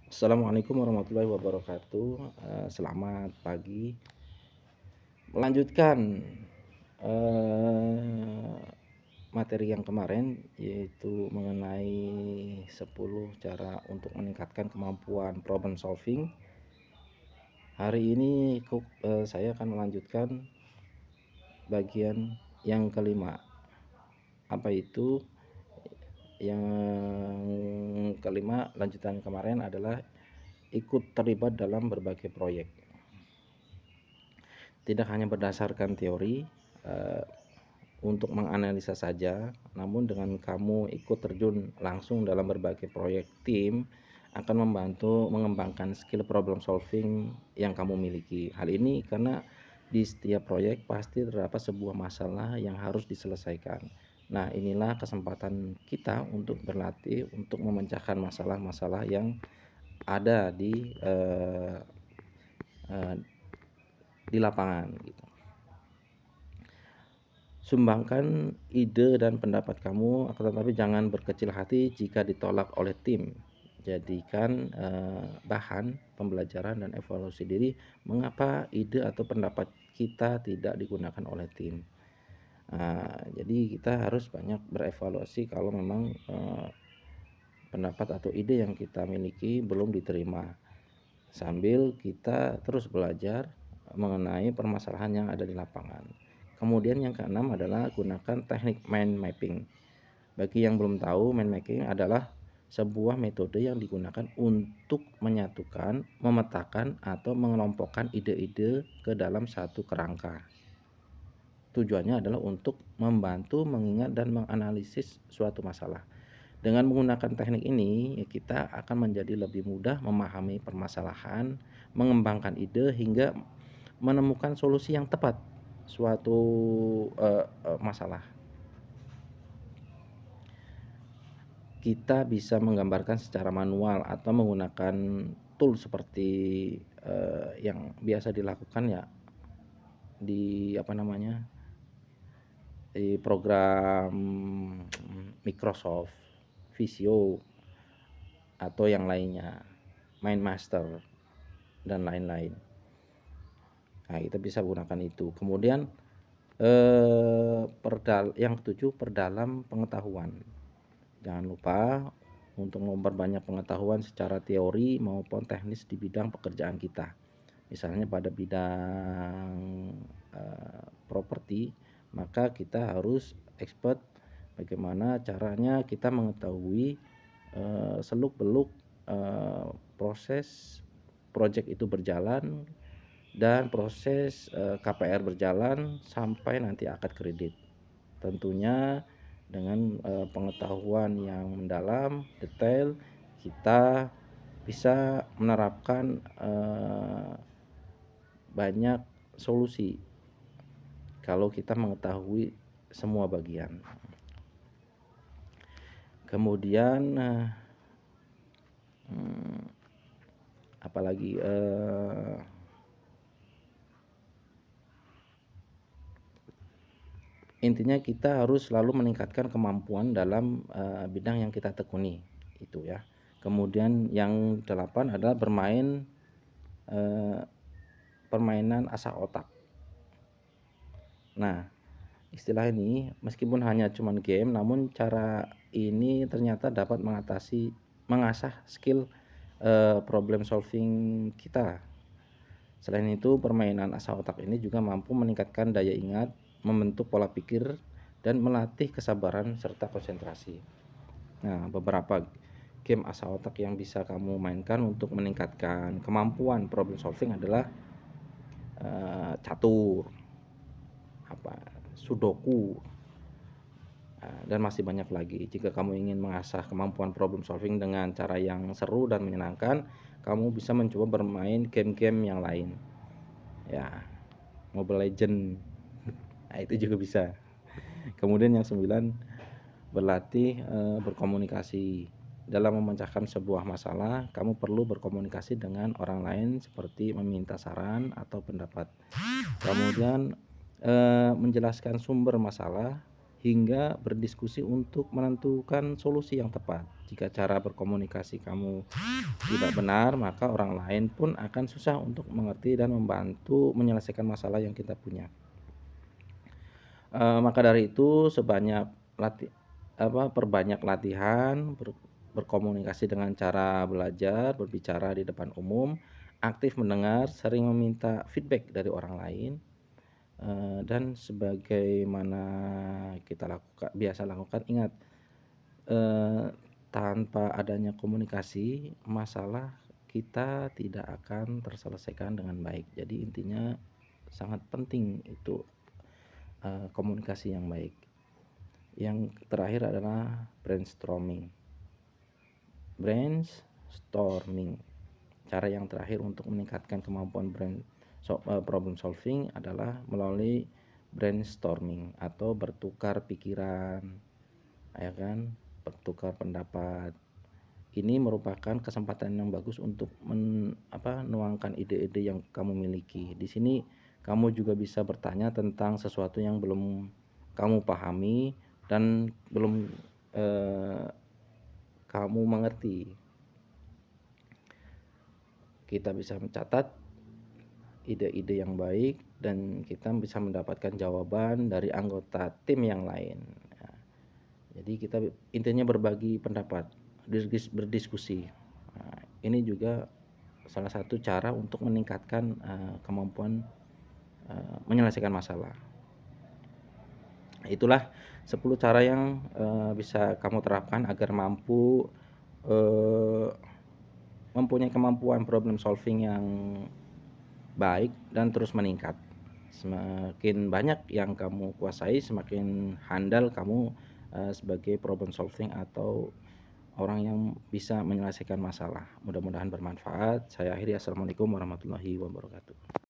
Assalamualaikum warahmatullahi wabarakatuh. Selamat pagi. Melanjutkan, eee, materi yang kemarin, yaitu mengenai 10 cara untuk meningkatkan kemampuan problem solving. Hari ini saya akan melanjutkan bagian yang kelima. Apa itu? Yang kelima lanjutan kemarin adalah ikut terlibat dalam berbagai proyek. Tidak hanya berdasarkan teori untuk menganalisa saja, namun dengan kamu ikut terjun langsung dalam berbagai proyek tim akan membantu mengembangkan skill problem solving yang kamu miliki. Hal ini karena di setiap proyek pasti terdapat sebuah masalah yang harus diselesaikan. Nah, inilah kesempatan kita untuk berlatih untuk memecahkan masalah-masalah yang ada di lapangan gitu. Sumbangkan ide dan pendapat kamu, akan tetapi jangan berkecil hati jika ditolak oleh tim. Jadikan bahan pembelajaran dan evaluasi diri mengapa ide atau pendapat kita tidak digunakan oleh tim. Jadi kita harus banyak berevaluasi kalau memang pendapat atau ide yang kita miliki belum diterima. Sambil kita terus belajar mengenai permasalahan yang ada di lapangan. Kemudian yang keenam adalah gunakan teknik mind mapping. Bagi yang belum tahu, mind mapping adalah sebuah metode yang digunakan untuk menyatukan, memetakan, atau mengelompokkan ide-ide ke dalam satu kerangka. Tujuannya adalah untuk membantu mengingat dan menganalisis suatu masalah. Dengan menggunakan teknik ini, kita akan menjadi lebih mudah memahami permasalahan, mengembangkan ide, hingga menemukan solusi yang tepat suatu masalah. Kita bisa menggambarkan secara manual atau menggunakan tool seperti yang biasa dilakukan ya di di program Microsoft Visio atau yang lainnya, MindMaster dan lain-lain. Nah, kita bisa gunakan itu. Kemudian yang ketujuh, perdalam pengetahuan. Jangan lupa untuk memperbanyak pengetahuan secara teori maupun teknis di bidang pekerjaan kita. Misalnya pada bidang properti, maka kita harus expert bagaimana caranya kita mengetahui seluk-beluk proses proyek itu berjalan dan proses KPR berjalan sampai nanti akad kredit. Tentunya dengan pengetahuan yang mendalam, detail, kita bisa menerapkan banyak solusi kalau kita mengetahui semua bagian. Kemudian apalagi intinya kita harus selalu meningkatkan kemampuan dalam bidang yang kita tekuni itu ya. Kemudian yang 8 adalah bermain permainan asah otak. Nah, istilah ini meskipun hanya cuman game, namun cara ini ternyata dapat mengasah skill problem solving kita. Selain itu, permainan asah otak ini juga mampu meningkatkan daya ingat, membentuk pola pikir, dan melatih kesabaran serta konsentrasi. Nah, beberapa game asah otak yang bisa kamu mainkan untuk meningkatkan kemampuan problem solving adalah catur, sudoku, dan masih banyak lagi. Jika kamu ingin mengasah kemampuan problem solving dengan cara yang seru dan menyenangkan, kamu bisa mencoba bermain game-game yang lain. Ya, Mobile Legend. Nah, itu juga bisa. Kemudian yang 9, berlatih berkomunikasi. Dalam memecahkan sebuah masalah, kamu perlu berkomunikasi dengan orang lain seperti meminta saran atau pendapat. Kemudian menjelaskan sumber masalah hingga berdiskusi untuk menentukan solusi yang tepat. Jika cara berkomunikasi kamu tidak benar, maka orang lain pun akan susah untuk mengerti dan membantu menyelesaikan masalah yang kita punya. Maka dari itu perbanyak latihan, berkomunikasi dengan cara belajar, berbicara di depan umum, aktif mendengar, sering meminta feedback dari orang lain, dan sebagaimana kita biasa lakukan, ingat, tanpa adanya komunikasi, masalah kita tidak akan terselesaikan dengan baik. Jadi intinya sangat penting itu, komunikasi yang baik. Yang terakhir adalah brainstorming. Cara yang terakhir untuk meningkatkan kemampuan problem solving adalah melalui brainstorming atau bertukar pikiran, ya kan, bertukar pendapat. Ini merupakan kesempatan yang bagus untuk menuangkan ide-ide yang kamu miliki. Di sini kamu juga bisa bertanya tentang sesuatu yang belum kamu pahami dan belum kamu mengerti. Kita bisa mencatat ide-ide yang baik dan kita bisa mendapatkan jawaban dari anggota tim yang lain. Ya, jadi kita intinya berbagi pendapat, berdiskusi. Nah, ini juga salah satu cara untuk meningkatkan kemampuan menyelesaikan masalah. Itulah 10 cara yang bisa kamu terapkan agar mampu mempunyai kemampuan problem solving yang baik dan terus meningkat. Semakin banyak yang kamu kuasai, semakin handal kamu sebagai problem solving atau orang yang bisa menyelesaikan masalah. Mudah-mudahan bermanfaat. Saya akhiri, assalamualaikum warahmatullahi wabarakatuh.